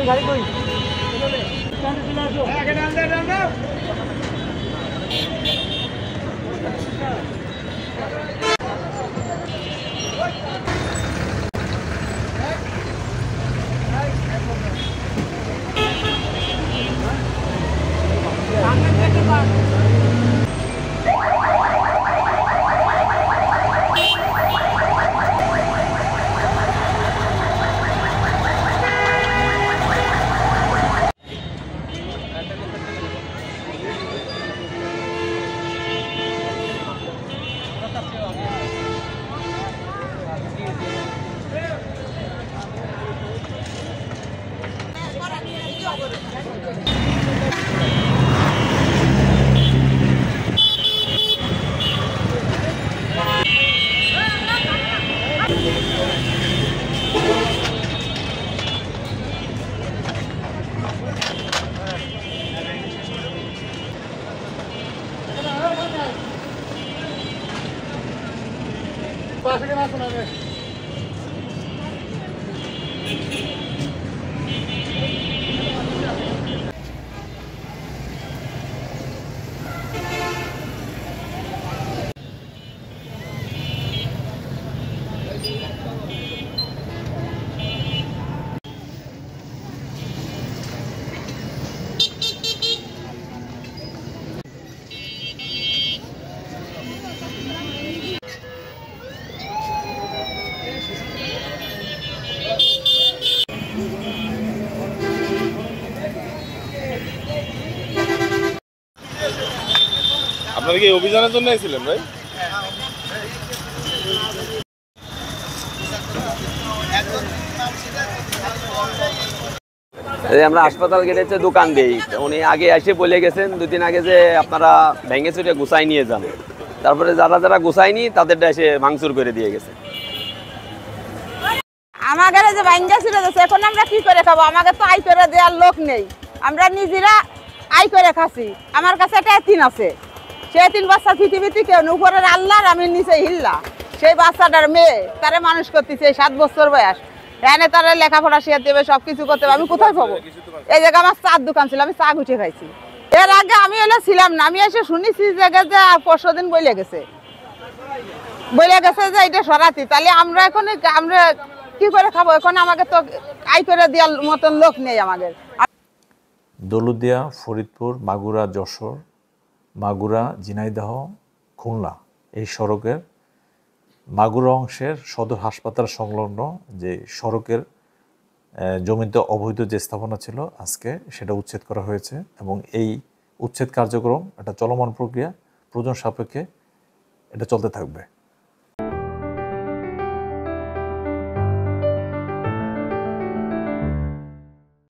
গাড়ি কই পাশে কেন আসুন আগে আপনারা কি অভিযানের জন্য এসেছিলেন ভাই? আমরা হাসপাতাল গেটে দোকান দিই, উনি আগে এসে বলে গেছেন 2 দিন আগে যে আপনারা ভেঙে চুরে গুছাই নিয়ে যান। তারপরে যারা যারা গুছাইনি তাদেরটা এসে ভাঙচুর করে দিয়ে গেছে। আমাদের যে ভাঙ্গা ছিল এখন আমরা কি করে খাবো? আমাদের তো আয় করে দেওয়ার লোক নেই, আমরা নিজেরা আয় করে খাচ্ছি। আমার কাছে একটা এতিম আছে, সে 3 বাচ্চা পৃথিবীতে কেউ উপরের আল্লাহ, আমি নিচে হিল্লা। সেই বাচ্চাটার মেয়ে তারে মানুষ করতেছে 7 বছর বয়স, এনে তারা লেখাপড়া শিখে দেবে, সবকিছু করতে হবে। আমি কোথায় পাবো? এই জায়গায় আমার চার দোকান ছিল, আমি চা গুছিয়ে খাইছি। এর আগে আমি এলে ছিলাম না, আমি এসে শুনেছি জায়গায় যে 5 দিন বলে গেছে যে এটা সরাতি। তাহলে আমরা এখন আমরা কি করে খাবো? এখন আমাকে তো আয় করে দেওয়ার মতন লোক নেই আমাদের। দৌলতদিয়া, ফরিদপুর, মাগুরা, যশোর, মাগুরা, ঝিনাইদহ, খুলনা এই সড়কের মাগুরা অংশের সদর হাসপাতাল সংলগ্ন যে সড়কের জমিতে অবৈধ যে স্থাপনা ছিল, আজকে সেটা উচ্ছেদ করা হয়েছে এবং এই উচ্ছেদ কার্যক্রম একটা চলমান প্রক্রিয়া, প্রয়োজন সাপেক্ষে এটা চলতে থাকবে।